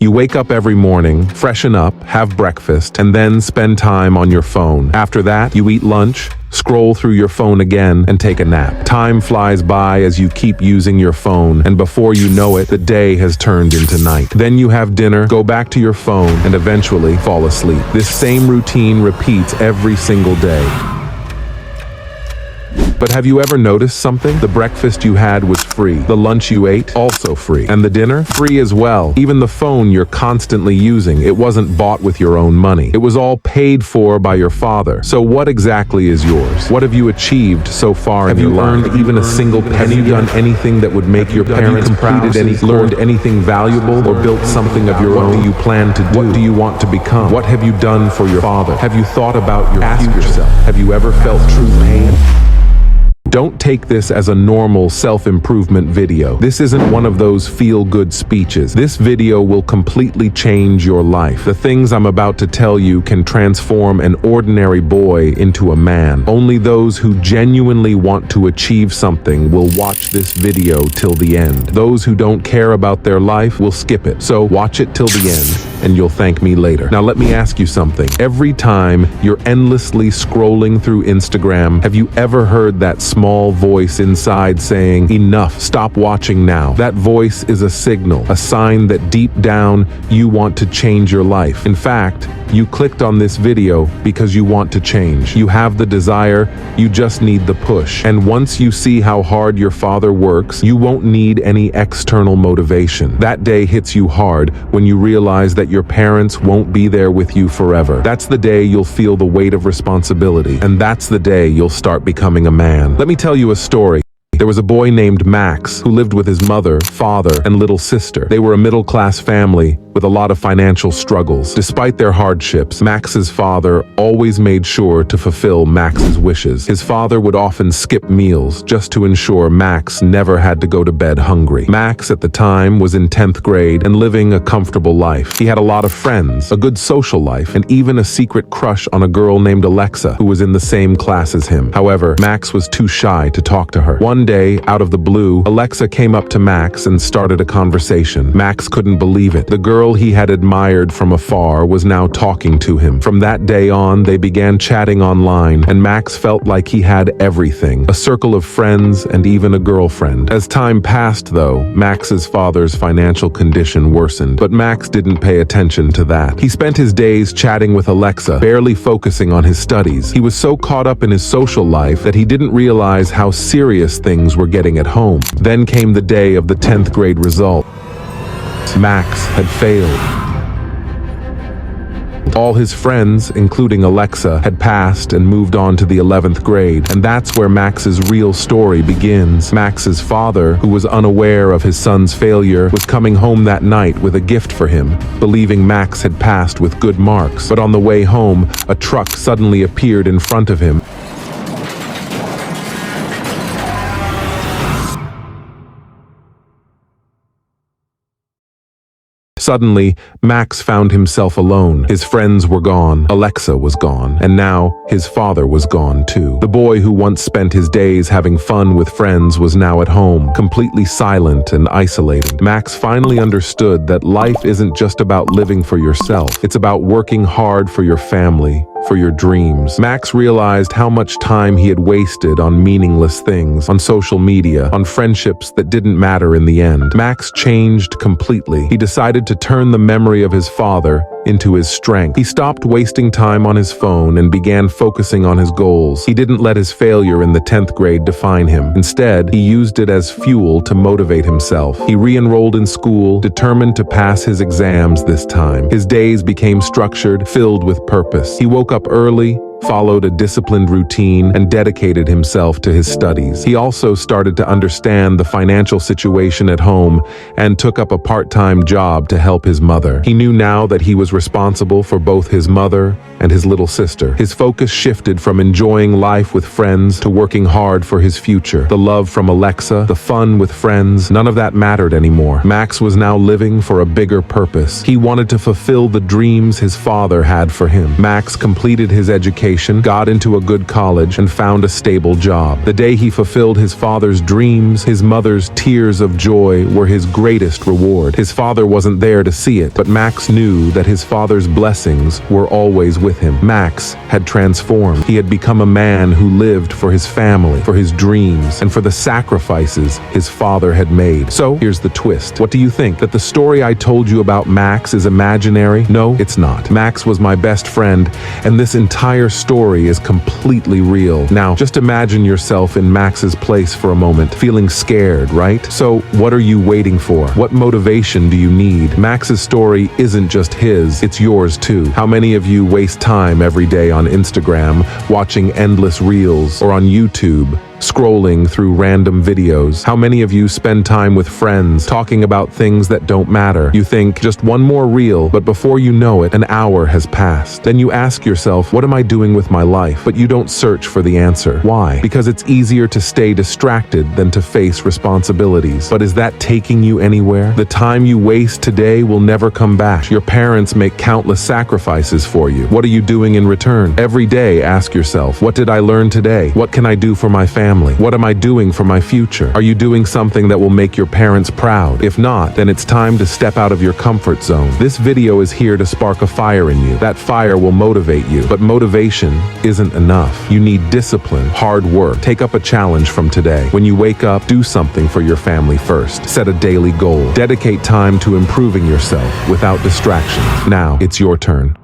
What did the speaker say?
You wake up every morning, freshen up, have breakfast, and then spend time on your phone. After that, you eat lunch, scroll through your phone again, and take a nap. Time flies by as you keep using your phone, and before you know it, the day has turned into night. Then you have dinner, go back to your phone, and eventually fall asleep. This same routine repeats every single day. But have you ever noticed something? The breakfast you had was free. The lunch you ate, also free. And the dinner? Free as well. Even the phone you're constantly using, it wasn't bought with your own money. It was all paid for by your father. So what exactly is yours? What have you achieved so far in your life? Have you earned even a single penny? Have you done anything that would make your parents proud? Learned anything valuable, or built something of your own? What do you plan to do? What do you want to become? What have you done for your father? Have you thought about your future? Have you ever felt true pain? Don't take this as a normal self-improvement video. This isn't one of those feel-good speeches. This video will completely change your life. The things I'm about to tell you can transform an ordinary boy into a man. Only those who genuinely want to achieve something will watch this video till the end. Those who don't care about their life will skip it. So watch it till the end, and you'll thank me later. Now let me ask you something. Every time you're endlessly scrolling through Instagram, have you ever heard that small voice inside saying, "Enough, stop watching now"? That voice is a signal, a sign that deep down you want to change your life. In fact, you clicked on this video because you want to change. You have the desire, you just need the push. And once you see how hard your father works, you won't need any external motivation. That day hits you hard when you realize that your parents won't be there with you forever. That's the day you'll feel the weight of responsibility, and that's the day you'll start becoming a man. Let me tell you a story. There was a boy named Max who lived with his mother, father, and little sister. They were a middle-class family with a lot of financial struggles. Despite their hardships, Max's father always made sure to fulfill Max's wishes. His father would often skip meals just to ensure Max never had to go to bed hungry. Max, at the time, was in 10th grade and living a comfortable life. He had a lot of friends, a good social life, and even a secret crush on a girl named Alexa, who was in the same class as him. However, Max was too shy to talk to her. One day, out of the blue, Alexa came up to Max and started a conversation. Max couldn't believe it. The girl he had admired from afar was now talking to him. From that day on, they began chatting online, and Max felt like he had everything, a circle of friends and even a girlfriend. As time passed, though, Max's father's financial condition worsened, but Max didn't pay attention to that. He spent his days chatting with Alexa, barely focusing on his studies. He was so caught up in his social life that he didn't realize how serious things were getting at home. Then came the day of the 10th grade result. Max had failed. All his friends, including Alexa, had passed and moved on to the 11th grade, and that's where Max's real story begins. Max's father, who was unaware of his son's failure, was coming home that night with a gift for him, believing Max had passed with good marks. But on the way home, a truck suddenly appeared in front of him. Suddenly, Max found himself alone. His friends were gone, Alexa was gone, and now his father was gone too. The boy who once spent his days having fun with friends was now at home, completely silent and isolated. Max finally understood that life isn't just about living for yourself. It's about working hard for your family, for your dreams. Max realized how much time he had wasted on meaningless things, on social media, on friendships that didn't matter in the end. Max changed completely. He decided to turn the memory of his father into his strength. He stopped wasting time on his phone and began focusing on his goals. He didn't let his failure in the 10th grade define him. Instead, he used it as fuel to motivate himself. He re-enrolled in school, determined to pass his exams this time. His days became structured, filled with purpose. He woke up early, followed a disciplined routine, and dedicated himself to his studies. He also started to understand the financial situation at home and took up a part-time job to help his mother. He knew now that he was responsible for both his mother and his little sister. His focus shifted from enjoying life with friends to working hard for his future. The love from Alexa, the fun with friends, none of that mattered anymore. Max was now living for a bigger purpose. He wanted to fulfill the dreams his father had for him. Max completed his education education, got into a good college, and found a stable job. The day he fulfilled his father's dreams, his mother's tears of joy were his greatest reward. His father wasn't there to see it, but Max knew that his father's blessings were always with him. Max had transformed. He had become a man who lived for his family, for his dreams, and for the sacrifices his father had made. So here's the twist. What do you think? That the story I told you about Max is imaginary? No, it's not. Max was my best friend, and this entire story is completely real. Now, just imagine yourself in Max's place for a moment, feeling scared, right? So what are you waiting for? What motivation do you need? Max's story isn't just his, it's yours too. How many of you waste time every day on Instagram, watching endless reels, or on YouTube, scrolling through random videos? How many of you spend time with friends talking about things that don't matter? You think, just one more reel, but before you know it, an hour has passed. Then you ask yourself, what am I doing with my life? But you don't search for the answer. Why? Because it's easier to stay distracted than to face responsibilities. But is that taking you anywhere? The time you waste today will never come back. Your parents make countless sacrifices for you. What are you doing in return? Every day, ask yourself, what did I learn today? What can I do for my family? What am I doing for my future? Are you doing something that will make your parents proud? If not, then it's time to step out of your comfort zone. This video is here to spark a fire in you. That fire will motivate you, but motivation isn't enough. You need discipline, hard work. Take up a challenge from today. When you wake up, do something for your family first. Set a daily goal. Dedicate time to improving yourself without distraction. Now, it's your turn.